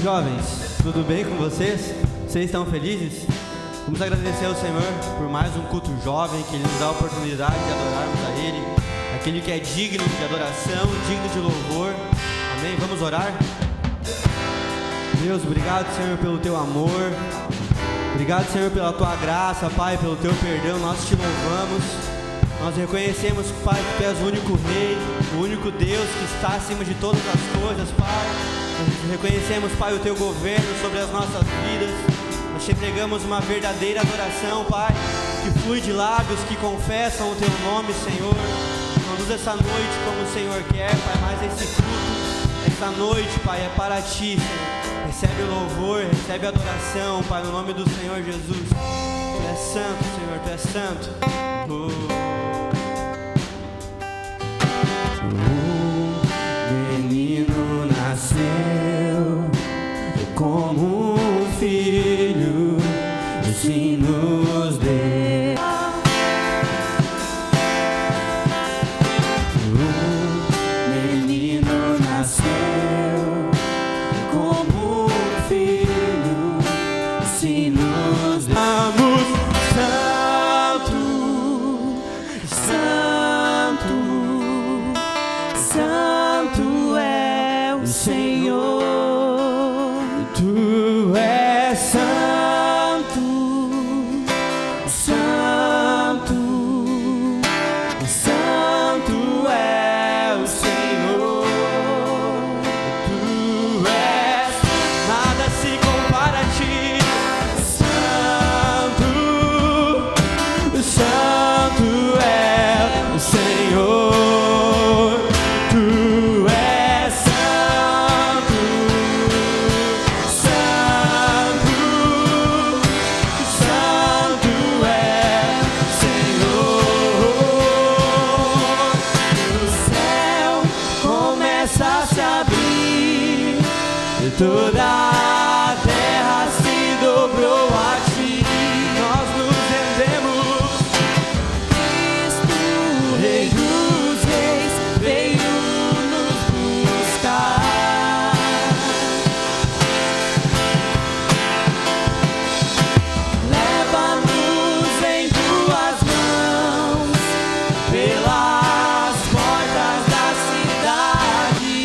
jovens, tudo bem com vocês? Vocês estão felizes? Vamos agradecer ao Senhor por mais um culto jovem, que Ele nos dá a oportunidade de adorarmos a Ele, aquele que é digno de adoração, digno de louvor. Amém? Vamos orar? Deus, obrigado, Senhor, pelo Teu amor. Obrigado, Senhor, pela Tua graça, Pai, pelo Teu perdão. Nós Te louvamos. Nós reconhecemos, Pai, que Tu és o único Rei, o único Deus que está acima de todas as coisas, Pai. Nós reconhecemos, Pai, o Teu governo sobre as nossas vidas. Nós Te entregamos uma verdadeira adoração, Pai, que flui de lábios que confessam o Teu nome, Senhor. Conduz essa noite como o Senhor quer, Pai, mas esse culto, essa noite, Pai, é para Ti, Senhor. Recebe o louvor, recebe a adoração, Pai, no nome do Senhor Jesus. Tu és santo, Senhor, Tu és santo. Um menino nasceu como um filho, assim nos deu. Um menino nasceu como um filho, assim nos deu. Santo é o Senhor, Tu és santo, santo, santo é o Senhor, Tu és, Nada se compara a Ti. santo, santo é o Senhor. Toda a terra se dobrou a Ti. Nós nos rendemos. Cristo, Rei dos Reis, veio nos buscar. Leva-nos em Tuas mãos pelas portas da cidade.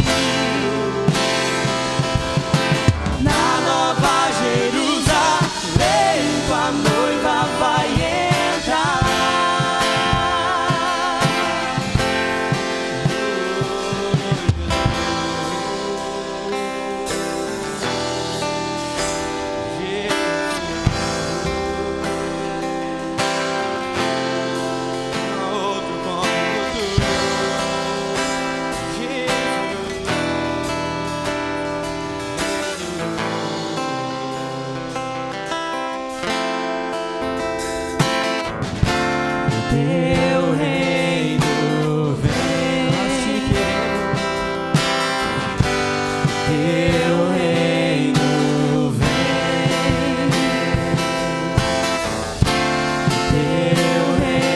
Na Nova Jerusalém, Tua noiva vai entrar. Outro como Tu, Teu reino vem, nós Te queremos.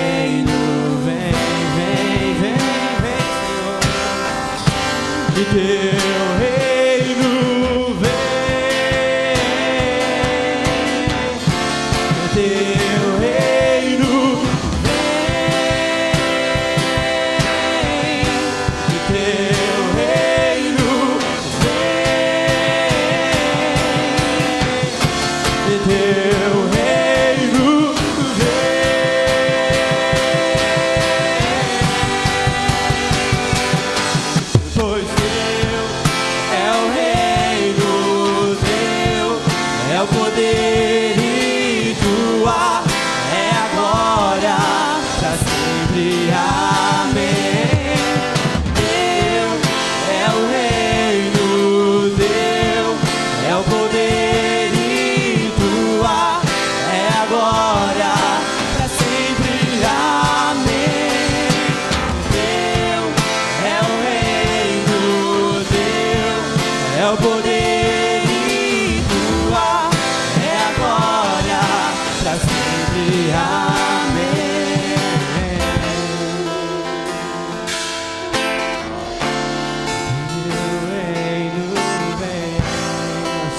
Teu reino vem, Teu reino vem, Senhor. e Teu reino vem, Teu reino pois Teu é o reino, Teu é o poder e Tua é a glória pra sempre. Amém. Teu é o reino, Teu é o poder e Tua é a glória pra sempre. Amém. Teu é o reino, Teu é o poder e Tua é a glória pra sempre. Amém. Teu reino vem, nós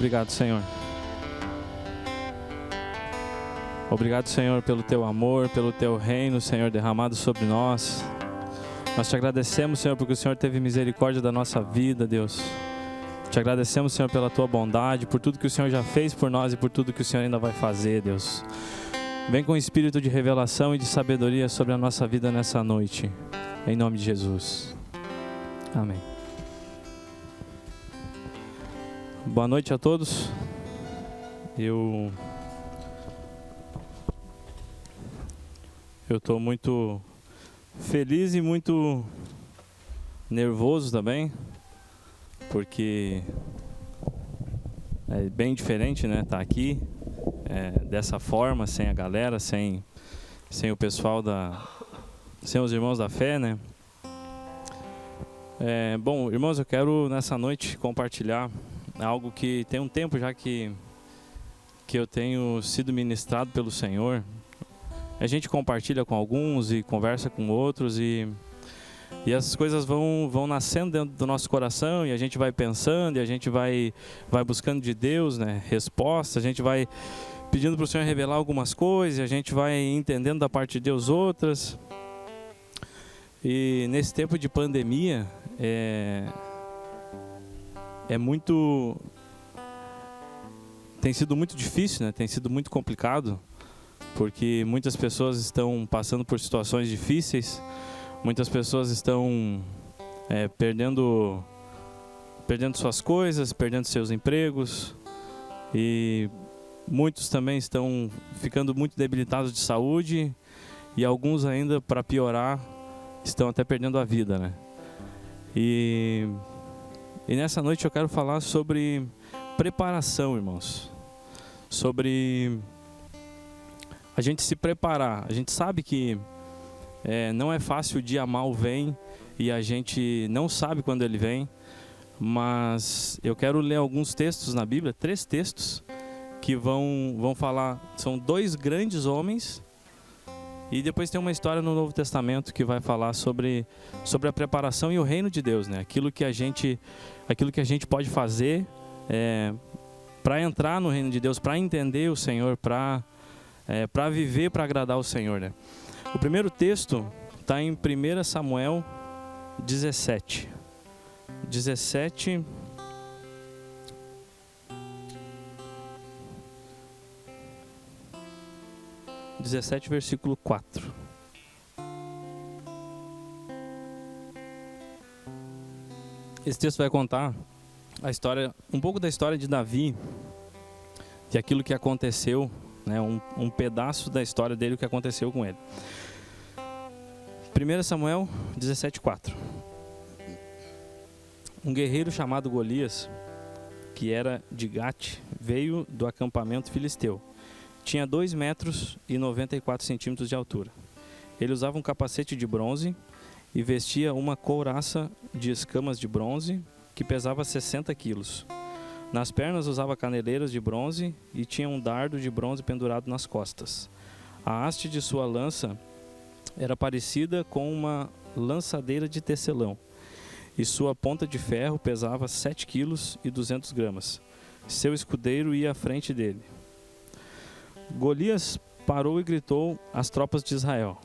Obrigado, Senhor. Obrigado, Senhor, pelo Teu amor, pelo Teu reino, Senhor, derramado sobre nós. Nós te agradecemos, Senhor, porque o Senhor teve misericórdia da nossa vida, Deus. Te agradecemos, Senhor, pela Tua bondade, por tudo que o Senhor já fez por nós e por tudo que o Senhor ainda vai fazer, Deus. Vem com o espírito de revelação e de sabedoria sobre a nossa vida nessa noite. Em nome de Jesus. Amém. Boa noite a todos. Eu estou muito feliz e muito nervoso também, porque é bem diferente, né? Tá aqui dessa forma, sem a galera, sem o pessoal sem os irmãos da fé, né? Bom, irmãos, eu quero nessa noite compartilhar algo que tem um tempo já que eu tenho sido ministrado pelo Senhor. A gente compartilha com alguns e conversa com outros e as coisas vão nascendo dentro do nosso coração e a gente vai pensando e a gente vai buscando de Deus, né, respostas, a gente vai pedindo para o Senhor revelar algumas coisas, a gente vai entendendo da parte de Deus outras. E nesse tempo de pandemia, tem sido muito difícil, né? Tem sido muito complicado, porque muitas pessoas estão passando por situações difíceis, muitas pessoas estão perdendo suas coisas, perdendo seus empregos, e muitos também estão ficando muito debilitados de saúde, e alguns ainda, para piorar, estão até perdendo a vida, né? E nessa noite eu quero falar sobre preparação, irmãos. Sobre a gente se preparar. A gente sabe que não é fácil, o dia mal vem e a gente não sabe quando ele vem. Mas eu quero ler alguns textos na Bíblia, 3 textos, que vão falar. São 2 grandes homens. E depois tem uma história no Novo Testamento que vai falar sobre a preparação e o reino de Deus, né? Aquilo que a gente pode fazer para entrar no reino de Deus, para entender o Senhor, para viver, para agradar o Senhor, né? O primeiro texto está em 1 Samuel 17. 17, versículo 4. Esse texto vai contar a história, um pouco da história de Davi, de aquilo que aconteceu, né, um pedaço da história dele, o que aconteceu com ele. 1 Samuel 17:4. Um guerreiro chamado Golias, que era de Gate, veio do acampamento filisteu. Tinha 2 metros e 94 centímetros de altura. Ele usava um capacete de bronze e vestia uma couraça de escamas de bronze que pesava 60 quilos. Nas pernas usava caneleiras de bronze e tinha um dardo de bronze pendurado nas costas. A haste de sua lança era parecida com uma lançadeira de tecelão, e sua ponta de ferro pesava 7 quilos e 200 gramas. Seu escudeiro ia à frente dele. Golias parou e gritou às tropas de Israel: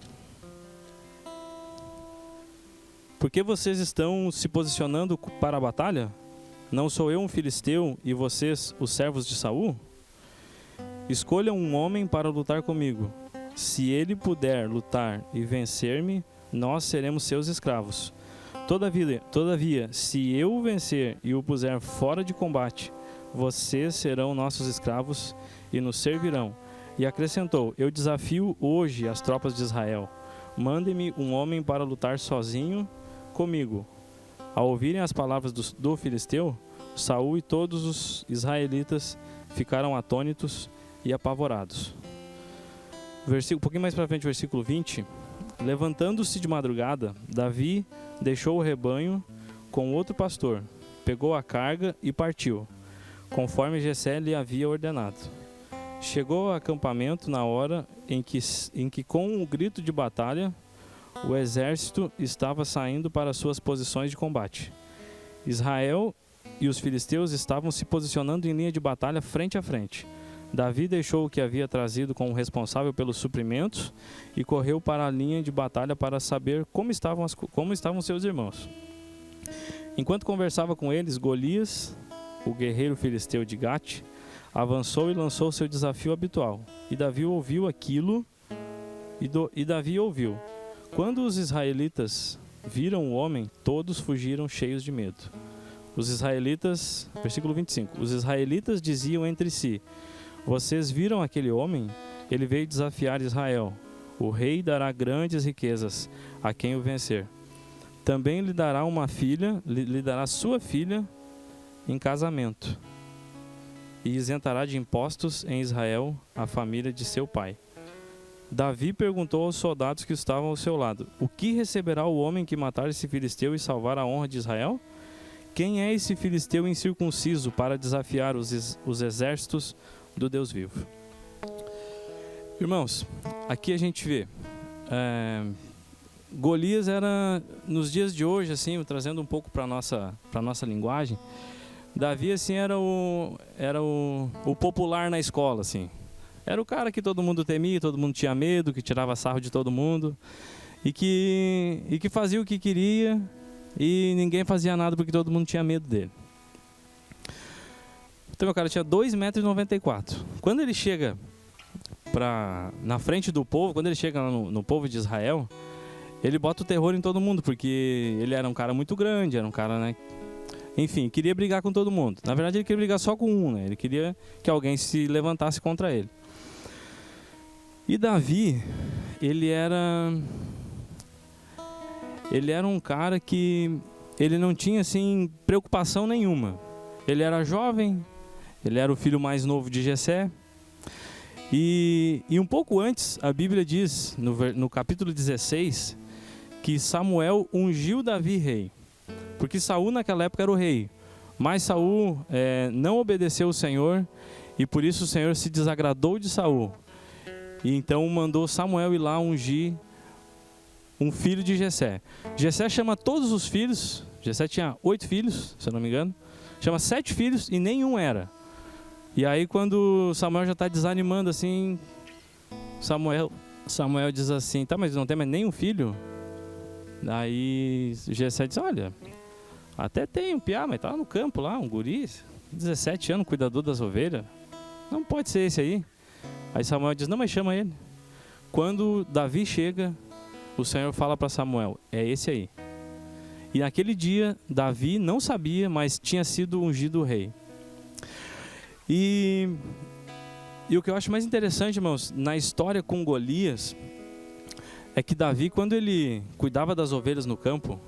Por que vocês estão se posicionando para a batalha? Não sou eu um filisteu e vocês os servos de Saul? Escolham um homem para lutar comigo. Se ele puder lutar e vencer-me, nós seremos seus escravos. Todavia, se eu o vencer e o puser fora de combate, vocês serão nossos escravos e nos servirão. E acrescentou: Eu desafio hoje as tropas de Israel. Mandem-me um homem para lutar sozinho comigo. Ao ouvirem as palavras do filisteu, Saul e todos os israelitas ficaram atônitos e apavorados. Um pouquinho mais para frente, versículo 20. Levantando-se de madrugada, Davi deixou o rebanho com outro pastor, pegou a carga e partiu, conforme Jessé lhe havia ordenado. Chegou ao acampamento na hora em que com o grito de batalha, o exército estava saindo para suas posições de combate. Israel e os filisteus estavam se posicionando em linha de batalha frente a frente. Davi deixou o que havia trazido como responsável pelos suprimentos e correu para a linha de batalha para saber como estavam seus irmãos. Enquanto conversava com eles, Golias, o guerreiro filisteu de Gate, avançou e lançou seu desafio habitual. E Davi ouviu aquilo, Davi ouviu. Quando os israelitas viram o homem, todos fugiram cheios de medo. Os israelitas, versículo 25, os israelitas diziam entre si: Vocês viram aquele homem? Ele veio desafiar Israel. O rei dará grandes riquezas a quem o vencer. Também lhe dará uma filha, lhe dará sua filha em casamento. E isentará de impostos em Israel a família de seu pai. Davi perguntou aos soldados que estavam ao seu lado: O que receberá o homem que matar esse filisteu e salvar a honra de Israel? Quem é esse filisteu incircunciso para desafiar os exércitos do Deus vivo? Irmãos, aqui a gente vê Golias era, nos dias de hoje, assim, trazendo um pouco para nossa linguagem, Davi assim era o popular na escola, assim. Era o cara que todo mundo temia, todo mundo tinha medo, que tirava sarro de todo mundo e que fazia o que queria e ninguém fazia nada porque todo mundo tinha medo dele. Então o cara tinha 2,94 m. Quando ele chega na frente do povo, quando ele chega no povo de Israel, ele bota o terror em todo mundo, porque ele era um cara muito grande, era um cara, né? Enfim, queria brigar com todo mundo. Na verdade, ele queria brigar só com um, né? Ele queria que alguém se levantasse contra ele. E Davi, ele era um cara que ele não tinha, assim, preocupação nenhuma. Ele era jovem, ele era o filho mais novo de Jessé. E um pouco antes, a Bíblia diz, no capítulo 16, que Samuel ungiu Davi rei. Porque Saul naquela época era o rei. Mas Saul não obedeceu o Senhor, e por isso o Senhor se desagradou de Saul. E então mandou Samuel ir lá ungir um filho de Jessé. Jessé chama todos os filhos, Jessé tinha 8 filhos, se eu não me engano, chama 7 filhos e nenhum era. E aí quando Samuel já está desanimando assim, Samuel diz assim: tá, mas não tem mais nenhum filho? Aí Jessé diz: olha, até tem um piá, mas tá no campo lá, um guri, 17 anos, cuidador das ovelhas. Não pode ser esse aí. Aí Samuel diz: não, mas chama ele. Quando Davi chega, o Senhor fala para Samuel: é esse aí. E naquele dia, Davi não sabia, mas tinha sido ungido rei. E o que eu acho mais interessante, irmãos, na história com Golias, é que Davi, quando ele cuidava das ovelhas no campo,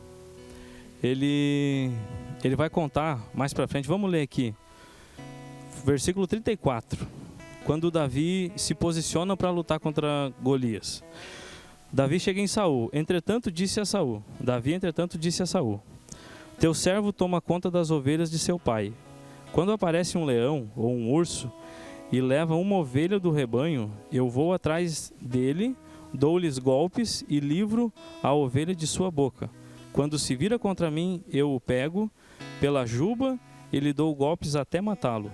ele vai contar mais para frente, vamos ler aqui, versículo 34, quando Davi se posiciona para lutar contra Golias. Davi chega em Saul, Davi entretanto disse a Saul, teu servo toma conta das ovelhas de seu pai. Quando aparece um leão ou um urso e leva uma ovelha do rebanho, eu vou atrás dele, dou-lhes golpes e livro a ovelha de sua boca. Quando se vira contra mim, eu o pego pela juba e lhe dou golpes até matá-lo.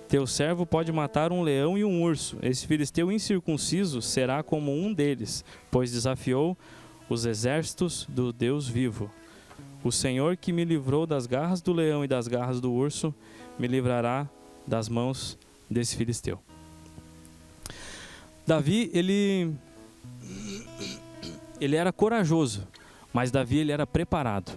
Teu servo pode matar um leão e um urso. Esse filisteu incircunciso será como um deles, pois desafiou os exércitos do Deus vivo. O Senhor que me livrou das garras do leão e das garras do urso, me livrará das mãos desse filisteu. Davi, ele era corajoso, mas Davi ele era preparado.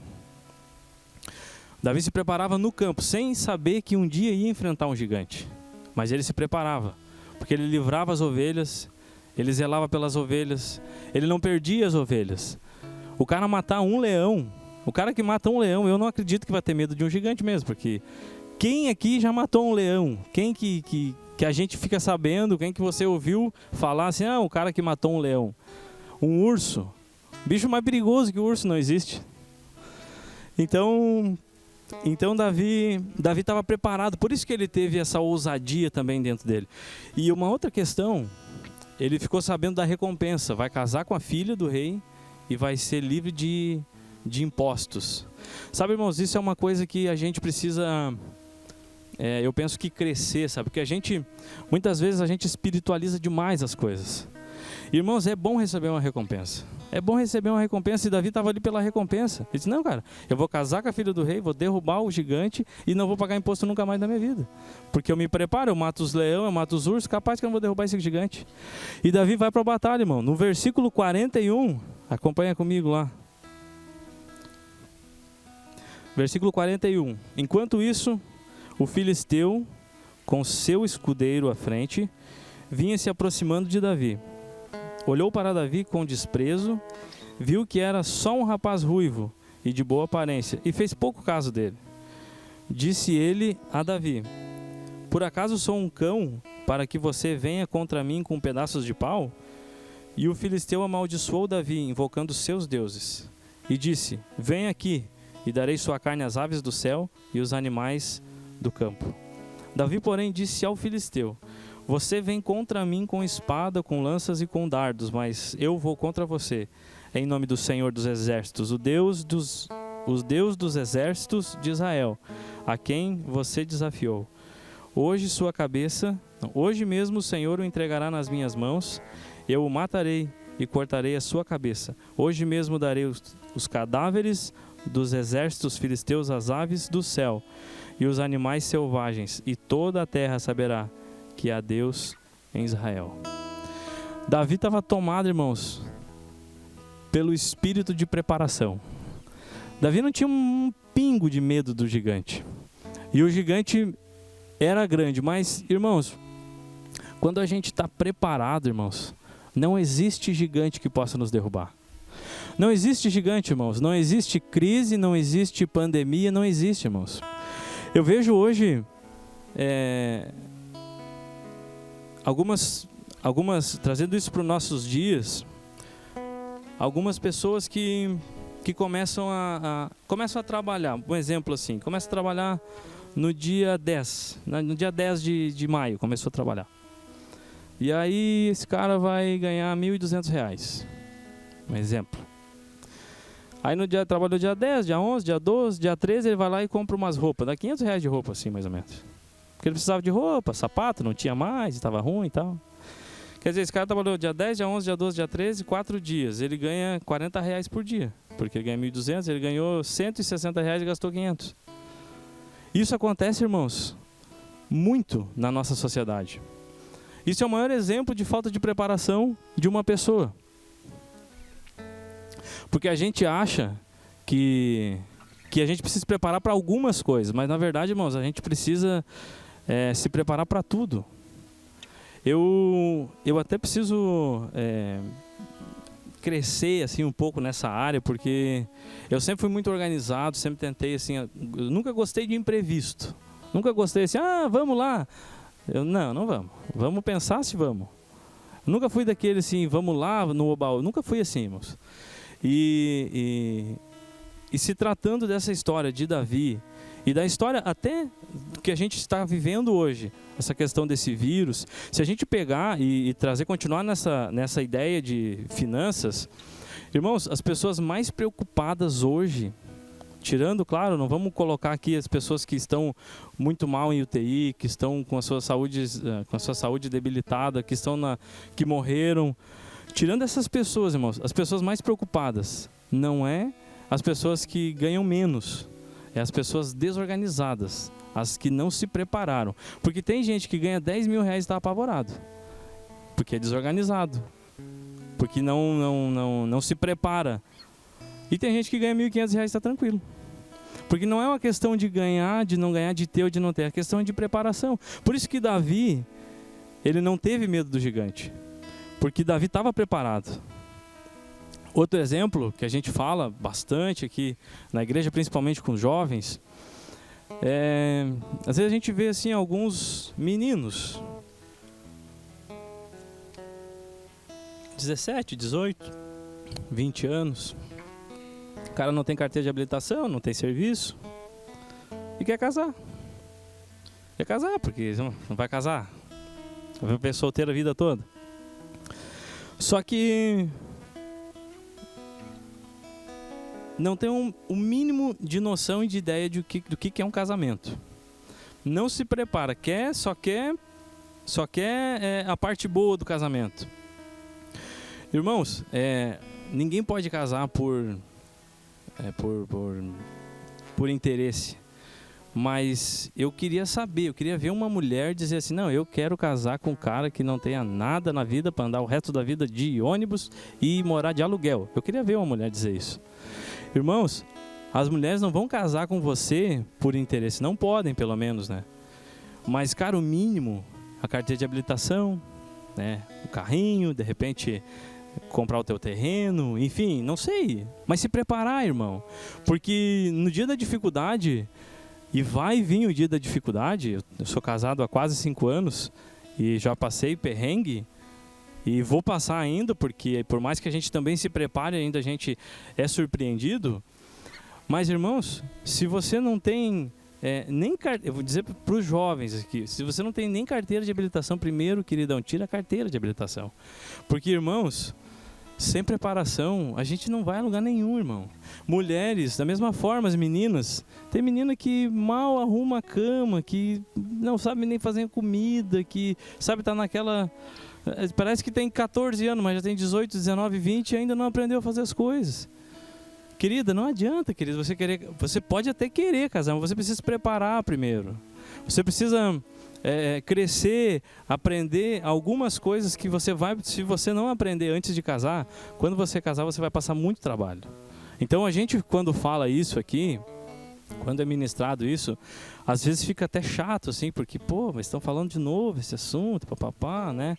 Davi se preparava no campo, sem saber que um dia ia enfrentar um gigante. Mas ele se preparava, porque ele livrava as ovelhas, ele zelava pelas ovelhas, ele não perdia as ovelhas. O cara matar um leão, o cara que mata um leão, eu não acredito que vai ter medo de um gigante mesmo, porque quem aqui já matou um leão? Quem que a gente fica sabendo, quem que você ouviu falar assim, o cara que matou um leão? Um urso? Bicho mais perigoso que o urso não existe. Então Davi estava preparado, por isso que ele teve essa ousadia também dentro dele. E uma outra questão, ele ficou sabendo da recompensa, vai casar com a filha do rei e vai ser livre de impostos. Sabe, irmãos, isso é uma coisa que a gente precisa, eu penso que crescer, sabe? Porque muitas vezes a gente espiritualiza demais as coisas. Irmãos, é bom receber uma recompensa. É bom receber uma recompensa, e Davi estava ali pela recompensa. Ele disse, não, cara, eu vou casar com a filha do rei, vou derrubar o gigante e não vou pagar imposto nunca mais na minha vida. Porque eu me preparo, eu mato os leões, eu mato os ursos, capaz que eu não vou derrubar esse gigante. E Davi vai para a batalha, irmão. No versículo 41, acompanha comigo lá. Versículo 41. Enquanto isso, o filisteu, com seu escudeiro à frente, vinha se aproximando de Davi. Olhou para Davi com desprezo, viu que era só um rapaz ruivo e de boa aparência, e fez pouco caso dele. Disse ele a Davi, por acaso sou um cão para que você venha contra mim com pedaços de pau? E o filisteu amaldiçoou Davi, invocando seus deuses, e disse, vem aqui, e darei sua carne às aves do céu e os animais do campo. Davi, porém, disse ao filisteu, você vem contra mim com espada, com lanças e com dardos, mas eu vou contra você, em nome do Senhor dos exércitos, o Deus dos exércitos de Israel, a quem você desafiou. Hoje mesmo o Senhor o entregará nas minhas mãos, eu o matarei e cortarei a sua cabeça. Hoje mesmo darei os cadáveres dos exércitos filisteus às aves do céu e os animais selvagens, e toda a terra saberá que há Deus em Israel. Davi estava tomado, irmãos, pelo espírito de preparação. Davi não tinha um pingo de medo do gigante. E o gigante era grande, mas, irmãos, quando a gente está preparado, irmãos, não existe gigante que possa nos derrubar. Não existe gigante, irmãos. Não existe crise, não existe pandemia, não existe, irmãos. Eu vejo hoje algumas trazendo isso para os nossos dias, algumas pessoas que começam a trabalhar. Um exemplo assim, começa a trabalhar no dia 10, no dia 10 de maio, começou a trabalhar. E aí esse cara vai ganhar R$1.200, um exemplo. Aí trabalhou dia 10, dia 11, dia 12, dia 13, ele vai lá e compra umas roupas, dá R$500 de roupa assim, mais ou menos. Porque ele precisava de roupa, sapato, não tinha mais, estava ruim e tal. Quer dizer, esse cara trabalhou dia 10, dia 11, dia 12, dia 13, 4 dias. Ele ganha R$40 por dia, porque ele ganha 1.200, ele ganhou R$160 e gastou 500. Isso acontece, irmãos, muito na nossa sociedade. Isso é o maior exemplo de falta de preparação de uma pessoa. Porque a gente acha que a gente precisa se preparar para algumas coisas, mas na verdade, irmãos, a gente precisa se preparar para tudo. Eu até preciso crescer assim um pouco nessa área, porque eu sempre fui muito organizado, sempre tentei assim, eu nunca gostei de imprevisto, nunca gostei assim, vamos lá, não vamos, vamos pensar se vamos. Nunca fui daquele assim, vamos lá no oba, nunca fui assim, irmãos. E se tratando dessa história de Davi e da história até que a gente está vivendo hoje, essa questão desse vírus, se a gente pegar e trazer, continuar nessa ideia de finanças, irmãos, as pessoas mais preocupadas hoje, tirando, claro, não vamos colocar aqui as pessoas que estão muito mal em UTI, que estão com a sua saúde debilitada, que morreram, tirando essas pessoas, irmãos, as pessoas mais preocupadas não é as pessoas que ganham menos, é as pessoas desorganizadas, as que não se prepararam. Porque tem gente que ganha 10 mil reais e está apavorado, porque é desorganizado, porque não se prepara. E tem gente que ganha 1.500 reais e está tranquilo. Porque não é uma questão de ganhar, de não ganhar, de ter ou de não ter, é a questão de preparação. Por isso que Davi, ele não teve medo do gigante, porque Davi estava preparado. Outro exemplo que a gente fala bastante aqui na igreja, principalmente com os jovens, às vezes a gente vê assim alguns meninos, 17, 18, 20 anos, o cara não tem carteira de habilitação, não tem serviço e quer casar. Quer casar, porque não vai casar, vai viver solteiro a vida toda. Só que não tem um mínimo de noção e de ideia do que é um casamento. Não se prepara, só quer a parte boa do casamento. Irmãos, ninguém pode casar por interesse. Mas eu queria ver uma mulher dizer assim, não, eu quero casar com um cara que não tenha nada na vida para andar o resto da vida de ônibus e morar de aluguel. Eu queria ver uma mulher dizer isso. Irmãos, as mulheres não vão casar com você por interesse, não podem pelo menos, né? Mas, cara, o mínimo, a carteira de habilitação, né? O carrinho, de repente comprar o teu terreno, enfim, não sei. Mas se preparar, irmão, porque no dia da dificuldade, e vai vir o dia da dificuldade, eu sou casado há quase 5 anos e já passei perrengue, e vou passar ainda, porque por mais que a gente também se prepare, ainda a gente é surpreendido. Mas, irmãos, se você não tem eu vou dizer para os jovens aqui, se você não tem nem carteira de habilitação, primeiro, queridão, tira a carteira de habilitação. Porque, irmãos, sem preparação, a gente não vai a lugar nenhum, irmão. Mulheres, da mesma forma, as meninas, tem menina que mal arruma a cama, que não sabe nem fazer comida, que sabe estar naquela... Parece que tem 14 anos, mas já tem 18, 19, 20 e ainda não aprendeu a fazer as coisas. Querida, não adianta, querida, você pode até querer casar, mas você precisa se preparar primeiro. Você precisa crescer, aprender algumas coisas que se você não aprender antes de casar, quando você casar você vai passar muito trabalho. Então a gente, quando fala isso aqui, quando é ministrado isso, às vezes fica até chato, assim, porque, mas estão falando de novo esse assunto, papapá, né?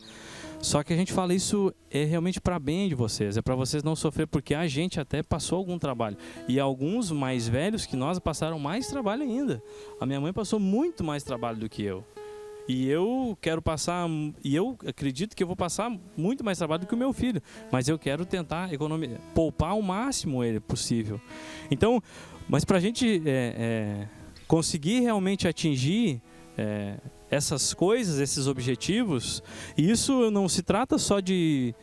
Só que a gente fala isso realmente para bem de vocês, é para vocês não sofrer, porque a gente até passou algum trabalho. E alguns mais velhos que nós passaram mais trabalho ainda. A minha mãe passou muito mais trabalho do que eu. E eu acredito que eu vou passar muito mais trabalho do que o meu filho. Mas eu quero tentar poupar o máximo ele possível. Então, mas para a gente conseguir realmente atingir essas coisas, esses objetivos, e isso não se trata só de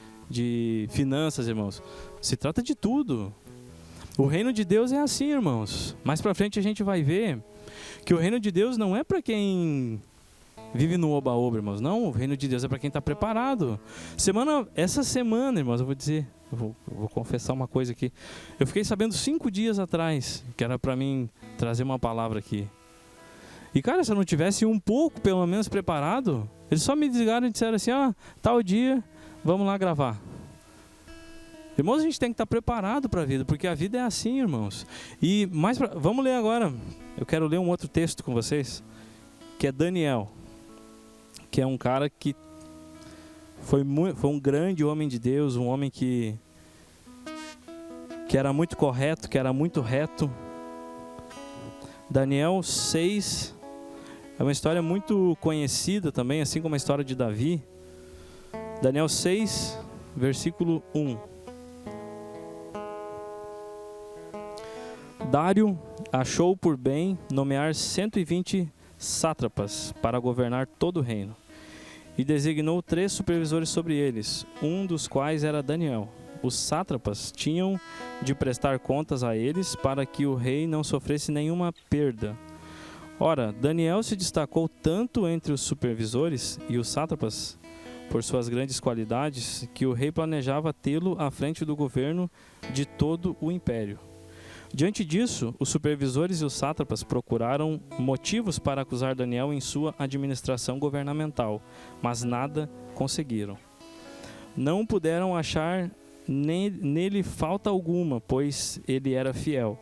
finanças, irmãos. Se trata de tudo. O reino de Deus é assim, irmãos. Mais para frente a gente vai ver que o reino de Deus não é para quem vive no oba-oba, irmãos. Não, o reino de Deus é para quem está preparado. Essa semana, irmãos, eu vou confessar uma coisa aqui. Eu fiquei sabendo 5 dias atrás que era para mim trazer uma palavra aqui. E, cara, se eu não tivesse um pouco, pelo menos, preparado, eles só me desligaram e disseram assim, tal dia, vamos lá gravar. Irmãos, a gente tem que estar preparado para a vida, porque a vida é assim, irmãos. E vamos ler agora. Eu quero ler um outro texto com vocês, que é Daniel, que é um cara que foi um grande homem de Deus, um homem que era muito correto, que era muito reto. Daniel 6 é uma história muito conhecida também, assim como a história de Davi. Daniel 6, versículo 1. Dário achou por bem nomear 120 sátrapas para governar todo o reino, e designou 3 supervisores sobre eles, um dos quais era Daniel. Os sátrapas tinham de prestar contas a eles para que o rei não sofresse nenhuma perda. Ora, Daniel se destacou tanto entre os supervisores e os sátrapas por suas grandes qualidades que o rei planejava tê-lo à frente do governo de todo o império. Diante disso, os supervisores e os sátrapas procuraram motivos para acusar Daniel em sua administração governamental, mas nada conseguiram. Não puderam achar nele falta alguma, pois ele era fiel.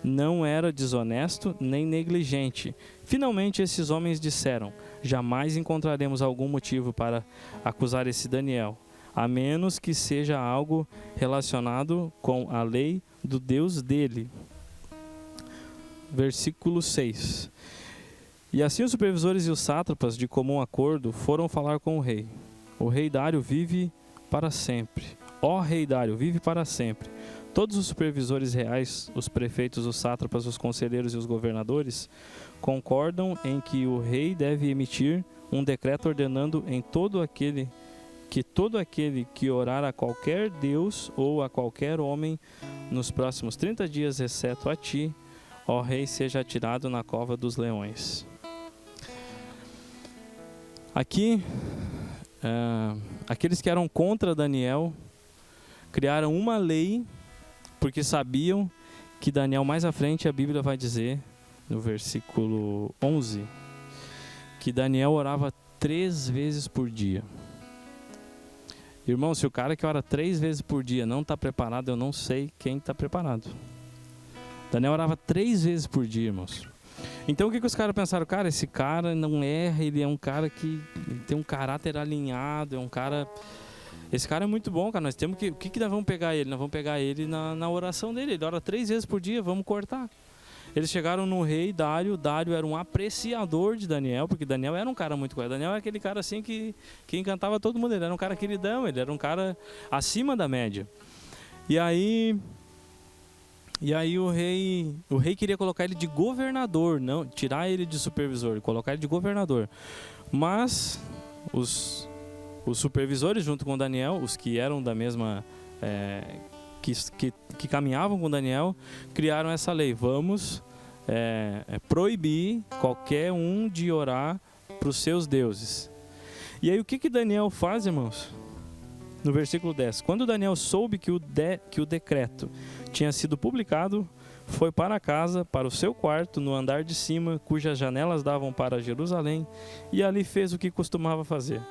Não era desonesto nem negligente. Finalmente esses homens disseram: jamais encontraremos algum motivo para acusar esse Daniel, a menos que seja algo relacionado com a lei do Deus dele. Versículo 6. E assim os supervisores e os sátrapas, de comum acordo, foram falar com o rei. O rei Dário vive para sempre. Ó rei Dário, vive para sempre. Todos os supervisores reais, os prefeitos, os sátrapas, os conselheiros e os governadores concordam em que o rei deve emitir um decreto ordenando em todo aquele que orar a qualquer Deus ou a qualquer homem nos próximos 30 dias, exceto a ti, ó rei, seja atirado na cova dos leões. Aqui, aqueles que eram contra Daniel criaram uma lei, porque sabiam que Daniel, mais à frente, a Bíblia vai dizer, no versículo 11, que Daniel orava 3 vezes por dia. Irmão, se o cara que ora 3 vezes por dia não está preparado, eu não sei quem está preparado. Daniel orava 3 vezes por dia, irmãos. Então o que os caras pensaram? Cara, esse cara não erra, ele é um cara que tem um caráter alinhado, é um cara... Esse cara é muito bom, cara. Nós temos que... O que nós vamos pegar ele? Nós vamos pegar ele na oração dele. Ele ora 3 vezes por dia, vamos cortar. Eles chegaram no rei Dário. Dário era um apreciador de Daniel, porque Daniel era um cara muito correto. Daniel era aquele cara assim que encantava todo mundo. Ele era um cara queridão, ele era um cara acima da média. E aí o rei queria colocar ele de governador, não tirar ele de supervisor, colocar ele de governador. Mas os supervisores, junto com Daniel, os que eram da mesma... que caminhavam com Daniel, criaram essa lei. Vamos proibir qualquer um de orar para os seus deuses. E aí o que Daniel faz, irmãos? No versículo 10. Quando Daniel soube que o decreto tinha sido publicado, foi para casa, para o seu quarto, no andar de cima, cujas janelas davam para Jerusalém, e ali fez o que costumava fazer.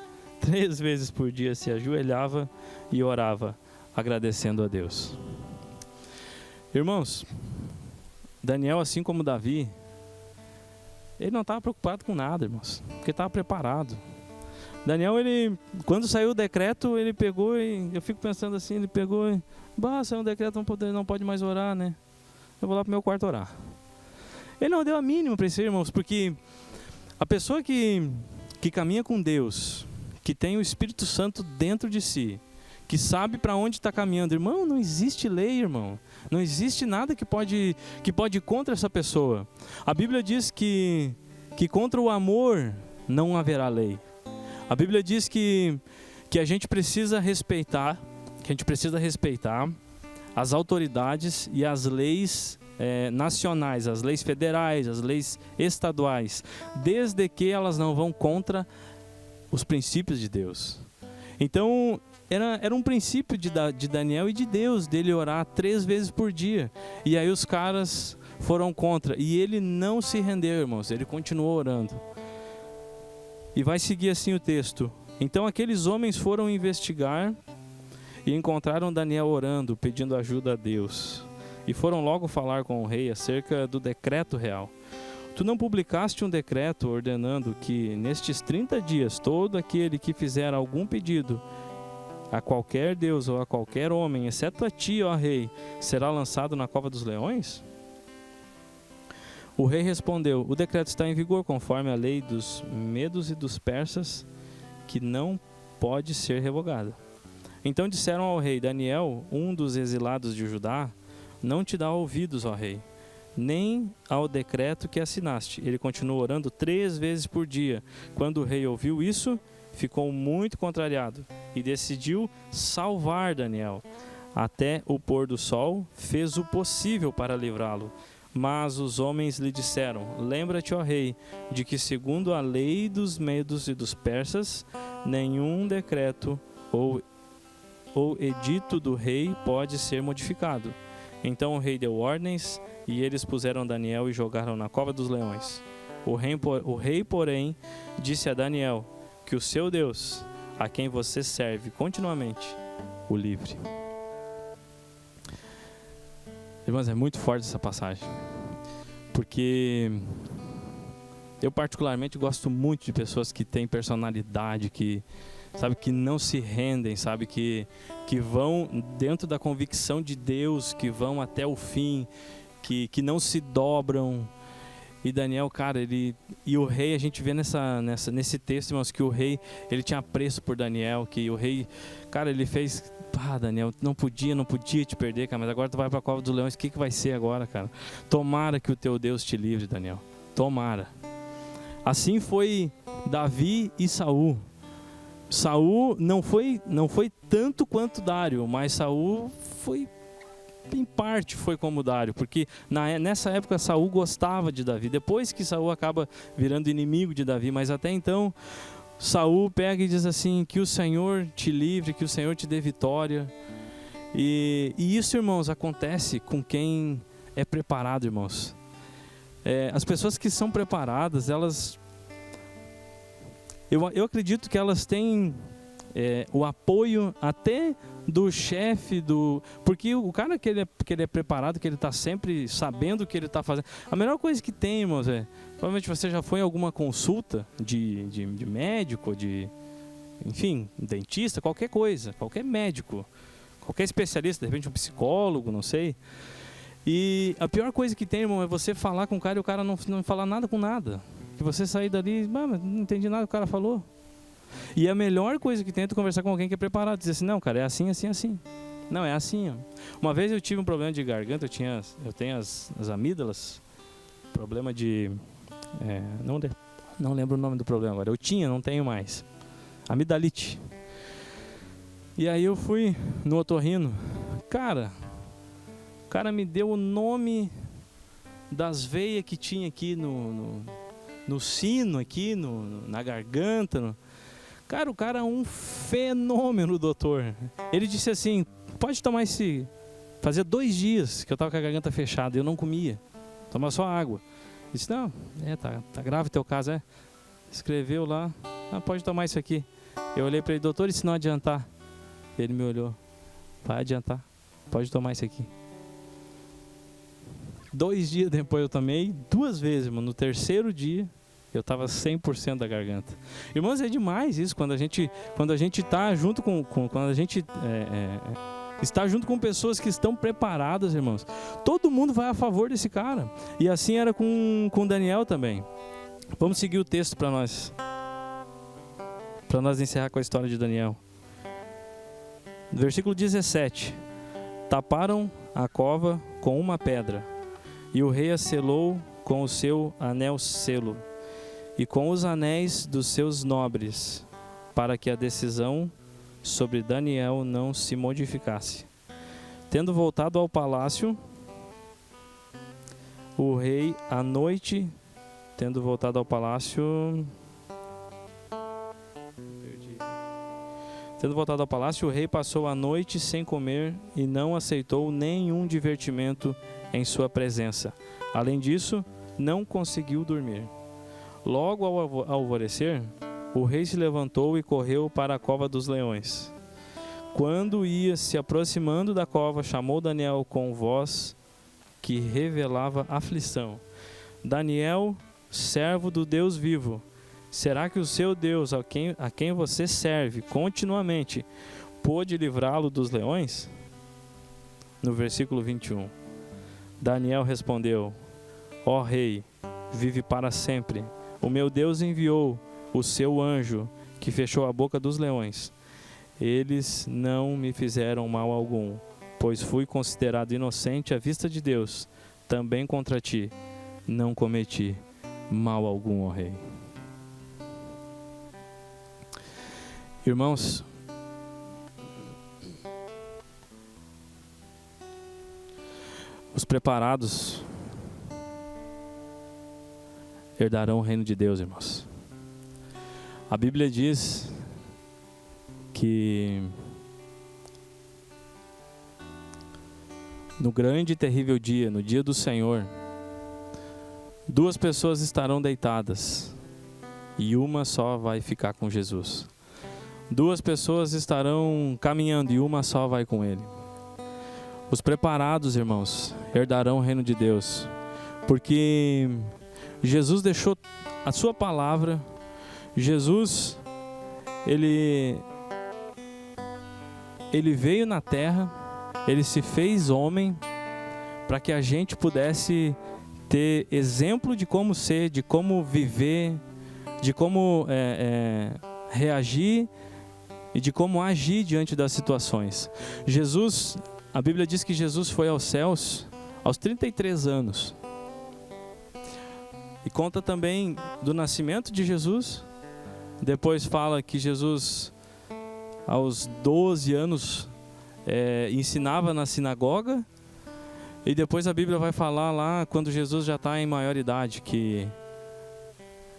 3 vezes por dia se ajoelhava e orava, agradecendo a Deus. Irmãos, Daniel, assim como Davi, ele não estava preocupado com nada, irmãos, porque estava preparado. Daniel, quando saiu o decreto, ele pegou e, eu fico pensando assim, ele pegou e, saiu um decreto, não pode mais orar, né? Eu vou lá para o meu quarto orar. Ele não deu a mínima para isso, irmãos, porque a pessoa que caminha com Deus, que tem o Espírito Santo dentro de si, que sabe para onde está caminhando, irmão, não existe lei, irmão. Não existe nada que pode ir contra essa pessoa. A Bíblia diz que contra o amor não haverá lei. A Bíblia diz que a gente precisa respeitar, as autoridades e as leis nacionais, as leis federais, as leis estaduais, desde que elas não vão contra os princípios de Deus. Então, era um princípio de Daniel e de Deus, dele orar 3 vezes por dia. E aí os caras foram contra. E ele não se rendeu, irmãos, ele continuou orando. E vai seguir assim o texto. Então aqueles homens foram investigar e encontraram Daniel orando, pedindo ajuda a Deus. E foram logo falar com o rei acerca do decreto real. Tu não publicaste um decreto ordenando que nestes 30 dias todo aquele que fizer algum pedido a qualquer deus ou a qualquer homem, exceto a ti, ó rei, será lançado na cova dos leões? O rei respondeu: o decreto está em vigor conforme a lei dos medos e dos persas, que não pode ser revogada. Então disseram ao rei: Daniel, um dos exilados de Judá, não te dá ouvidos, ó rei, nem ao decreto que assinaste. Ele continuou orando 3 vezes por dia. Quando o rei ouviu isso, ficou muito contrariado e decidiu salvar Daniel. Até o pôr do sol, fez o possível para livrá-lo. Mas os homens lhe disseram: lembra-te, ó rei, de que segundo a lei dos medos e dos persas, nenhum decreto ou edito do rei pode ser modificado. Então o rei deu ordens e eles puseram Daniel e jogaram na cova dos leões. O rei, porém, disse a Daniel que o seu Deus, a quem você serve continuamente, o livre. Irmãos, é muito forte essa passagem, porque eu particularmente gosto muito de pessoas que têm personalidade, que não se rendem, que vão dentro da convicção de Deus, que vão até o fim, que não se dobram. E Daniel, cara, e o rei, a gente vê nesse texto, irmãos, que o rei, ele tinha apreço por Daniel, que o rei, cara, ele fez, Daniel, não podia te perder, cara, mas agora tu vai para a cova dos leões, o que vai ser agora, cara? Tomara que o teu Deus te livre, Daniel, tomara. Assim foi Davi e Saul. Saul não foi tanto quanto Dário, mas Saul foi, em parte, foi como Dário, porque nessa época Saul gostava de Davi. Depois que Saul acaba virando inimigo de Davi, mas até então Saul pega e diz assim: que o Senhor te livre, que o Senhor te dê vitória. E isso, irmãos, acontece com quem é preparado, irmãos. As pessoas que são preparadas, elas... Eu acredito que elas têm o apoio até do chefe, porque o cara que ele é preparado, que ele está sempre sabendo o que ele está fazendo. A melhor coisa que tem, irmãos, provavelmente você já foi em alguma consulta de médico, enfim, dentista, qualquer coisa, qualquer médico, qualquer especialista, de repente um psicólogo, não sei. E a pior coisa que tem, irmão, é você falar com o cara e o cara não falar nada com nada. Que você sair dali, mas não entendi nada que o cara falou. E a melhor coisa que tem é tu conversar com alguém que é preparado. Dizer assim: não, cara, é assim, assim, assim. Não, é assim, ó. Uma vez eu tive um problema de garganta. Eu tenho as amígdalas. Problema de... não lembro o nome do problema agora. Eu tinha, não tenho mais. Amidalite. E aí eu fui no otorrino. Cara, o cara me deu o nome das veias que tinha aqui no sino, aqui na garganta. Cara, o cara é um fenômeno, doutor. Ele disse assim: pode tomar esse... Fazia 2 dias que eu estava com a garganta fechada e eu não comia. Tomava só água. Ele disse: não, tá grave o teu caso, Escreveu lá: pode tomar isso aqui. Eu olhei para ele: doutor, e se não adiantar? Ele me olhou: vai adiantar, pode tomar isso aqui. 2 dias depois eu tomei 2 vezes, mano. No 3º dia eu estava 100% da garganta. Irmãos, é demais isso, quando a gente está junto quando a gente está junto com pessoas que estão preparadas, irmãos. Todo mundo vai a favor desse cara. E assim era com Daniel também. Vamos seguir o texto para nós encerrar com a história de Daniel. Versículo 17. Taparam a cova com uma pedra, e o rei a selou com o seu anel selo, e com os anéis dos seus nobres, para que a decisão sobre Daniel não se modificasse. Tendo voltado ao palácio, o rei à noite, o rei passou a noite sem comer e não aceitou nenhum divertimento em sua presença. Além disso, não conseguiu dormir. Logo ao alvorecer, o rei se levantou e correu para a cova dos leões. Quando ia se aproximando da cova, chamou Daniel com voz que revelava aflição. Daniel, servo do Deus vivo, será que o seu Deus, a quem você serve continuamente, pôde livrá-lo dos leões? No versículo 21, Daniel respondeu: ó rei, vive para sempre. O meu Deus enviou o seu anjo que fechou a boca dos leões. Eles não me fizeram mal algum, pois fui considerado inocente à vista de Deus. Também contra ti não cometi mal algum, ó rei. Irmãos, os preparados herdarão o reino de Deus, irmãos. A Bíblia diz que no grande e terrível dia, no dia do Senhor, duas pessoas estarão deitadas e uma só vai ficar com Jesus. Duas pessoas estarão caminhando e uma só vai com Ele. Os preparados, irmãos, herdarão o reino de Deus, porque Jesus deixou a sua palavra. Jesus, Ele veio na terra, Ele se fez homem para que a gente pudesse ter exemplo de como ser, de como viver, de como reagir e de como agir diante das situações. Jesus, a Bíblia diz que Jesus foi aos céus aos 33 anos. E conta também do nascimento de Jesus. Depois fala que Jesus, aos 12 anos, ensinava na sinagoga. E depois a Bíblia vai falar lá, quando Jesus já está em maior idade, que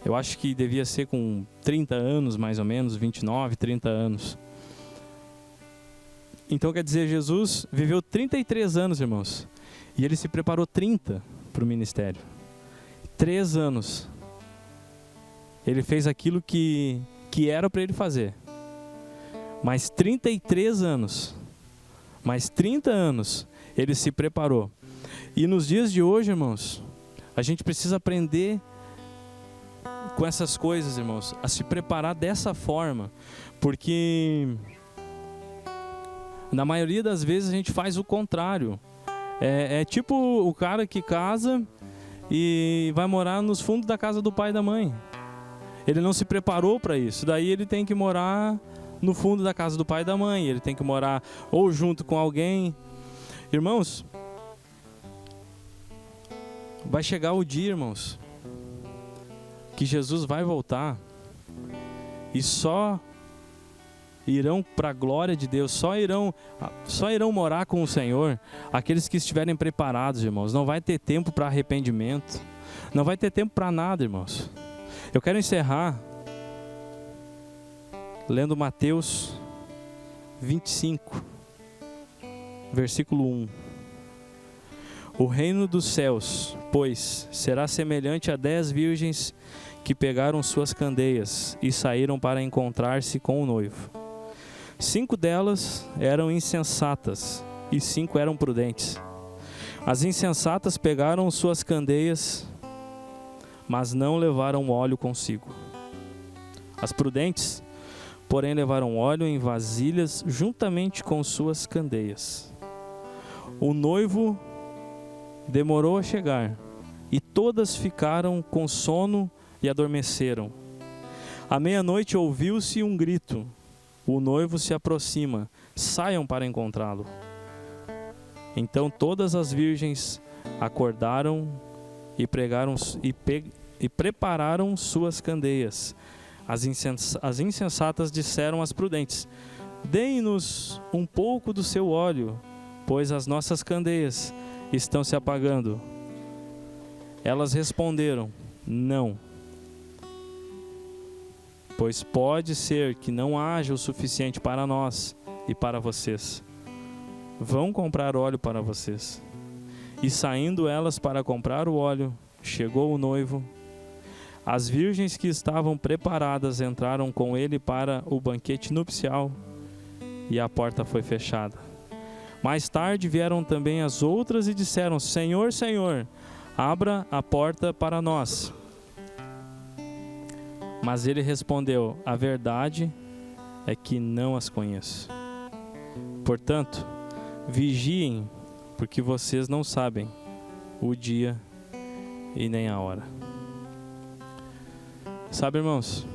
eu acho que devia ser com 30 anos, mais ou menos, 29, 30 anos. Então quer dizer, Jesus viveu 33 anos, irmãos. E Ele se preparou 30 para o ministério. 3 anos. Ele fez aquilo que era para Ele fazer. Mais 33 anos, mais 30 anos, Ele se preparou. E nos dias de hoje, irmãos, a gente precisa aprender com essas coisas, irmãos, a se preparar dessa forma, porque na maioria das vezes a gente faz o contrário. É tipo o cara que casa e vai morar nos fundos da casa do pai e da mãe. Ele não se preparou para isso, daí ele tem que morar no fundo da casa do pai e da mãe, ele tem que morar ou junto com alguém. Irmãos, vai chegar o dia, irmãos, que Jesus vai voltar e só irão para a glória de Deus, só irão morar com o Senhor aqueles que estiverem preparados, irmãos. Não vai ter tempo para arrependimento, não vai ter tempo para nada, irmãos. Eu quero encerrar lendo Mateus 25, versículo 1. O reino dos céus, pois, será semelhante a 10 virgens que pegaram suas candeias e saíram para encontrar-se com o noivo. 5 delas eram insensatas e 5 eram prudentes. As insensatas pegaram suas candeias, mas não levaram óleo consigo. As prudentes, porém, levaram óleo em vasilhas juntamente com suas candeias. O noivo demorou a chegar, e todas ficaram com sono e adormeceram. À meia-noite ouviu-se um grito: o noivo se aproxima, saiam para encontrá-lo. Então todas as virgens acordaram e prepararam suas candeias. As insensatas disseram às prudentes: deem-nos um pouco do seu óleo, pois as nossas candeias estão se apagando. Elas responderam: não, pois pode ser que não haja o suficiente para nós e para vocês. Vão comprar óleo para vocês. E saindo elas para comprar o óleo, chegou o noivo. As virgens que estavam preparadas entraram com ele para o banquete nupcial, e a porta foi fechada. Mais tarde vieram também as outras e disseram: Senhor, Senhor, abra a porta para nós. Mas ele respondeu: a verdade é que não as conheço. Portanto, vigiem, porque vocês não sabem o dia e nem a hora. Sabe, irmãos,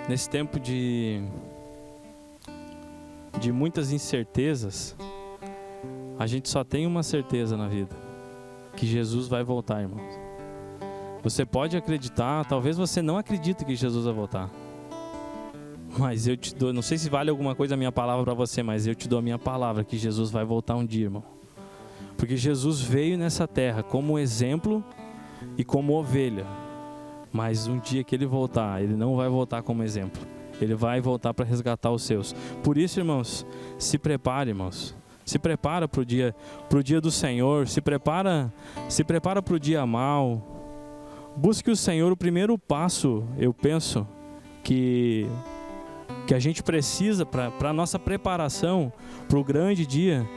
nesse tempo de muitas incertezas, a gente só tem uma certeza na vida: que Jesus vai voltar, irmãos. Você pode acreditar, talvez você não acredite que Jesus vai voltar, mas eu te dou, não sei se vale alguma coisa a minha palavra para você, mas eu te dou a minha palavra que Jesus vai voltar um dia, irmão. Porque Jesus veio nessa terra como exemplo e como ovelha, mas um dia que ele voltar, ele não vai voltar como exemplo, ele vai voltar para resgatar os seus. Por isso, irmãos, se prepare, irmãos. Se prepara para o dia do Senhor, se prepara para o dia mau. Busque o Senhor. O primeiro passo, eu penso, que a gente precisa para a nossa preparação para o grande dia,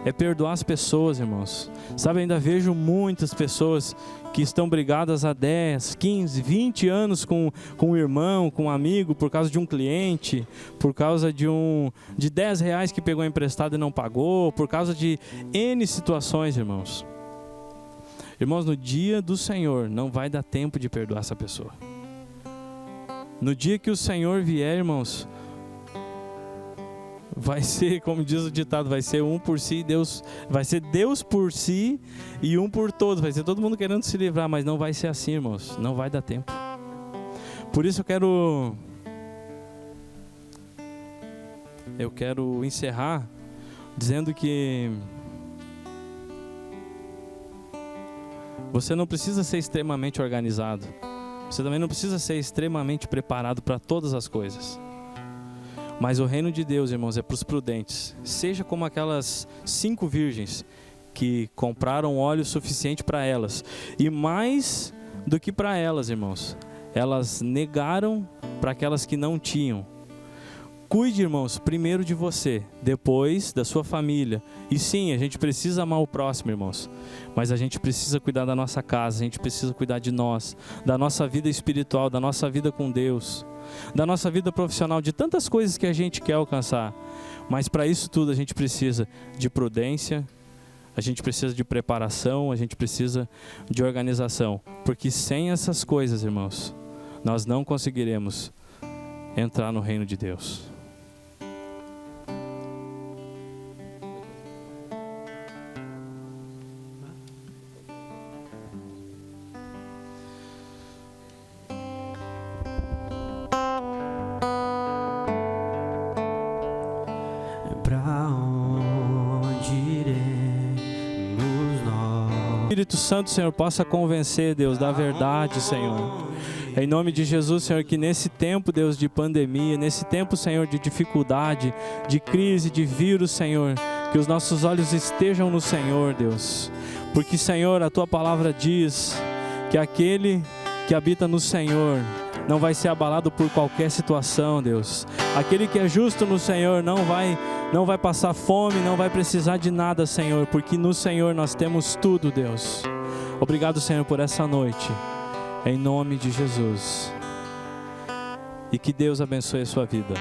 é perdoar as pessoas, irmãos. Sabe, ainda vejo muitas pessoas que estão brigadas há 10, 15, 20 anos com um irmão, com um amigo, por causa de um cliente, por causa de R$10 que pegou emprestado e não pagou, por causa de N situações, irmãos. Irmãos, no dia do Senhor não vai dar tempo de perdoar essa pessoa. No dia que o Senhor vier, irmãos, vai ser, como diz o ditado, vai ser um por si, Deus, vai ser Deus por si e um por todos. Vai ser todo mundo querendo se livrar, mas não vai ser assim, irmãos. Não vai dar tempo. Por isso eu quero encerrar dizendo que você não precisa ser extremamente organizado. Você também não precisa ser extremamente preparado para todas as coisas. Mas o reino de Deus, irmãos, é para os prudentes. Seja como aquelas 5 virgens que compraram óleo suficiente para elas. E mais do que para elas, irmãos, elas negaram para aquelas que não tinham. Cuide, irmãos, primeiro de você, depois da sua família. E sim, a gente precisa amar o próximo, irmãos. Mas a gente precisa cuidar da nossa casa, a gente precisa cuidar de nós, da nossa vida espiritual, da nossa vida com Deus, da nossa vida profissional, de tantas coisas que a gente quer alcançar. Mas para isso tudo a gente precisa de prudência, a gente precisa de preparação, a gente precisa de organização. Porque sem essas coisas, irmãos, nós não conseguiremos entrar no reino de Deus. Espírito Santo, Senhor, possa convencer, Deus, da verdade, Senhor. Em nome de Jesus, Senhor, que nesse tempo, Deus, de pandemia, nesse tempo, Senhor, de dificuldade, de crise, de vírus, Senhor, que os nossos olhos estejam no Senhor, Deus. Porque, Senhor, a Tua palavra diz que aquele que habita no Senhor não vai ser abalado por qualquer situação, Deus. Aquele que é justo no Senhor não vai passar fome, não vai precisar de nada, Senhor, porque no Senhor nós temos tudo, Deus. Obrigado, Senhor, por essa noite, em nome de Jesus. E que Deus abençoe a sua vida.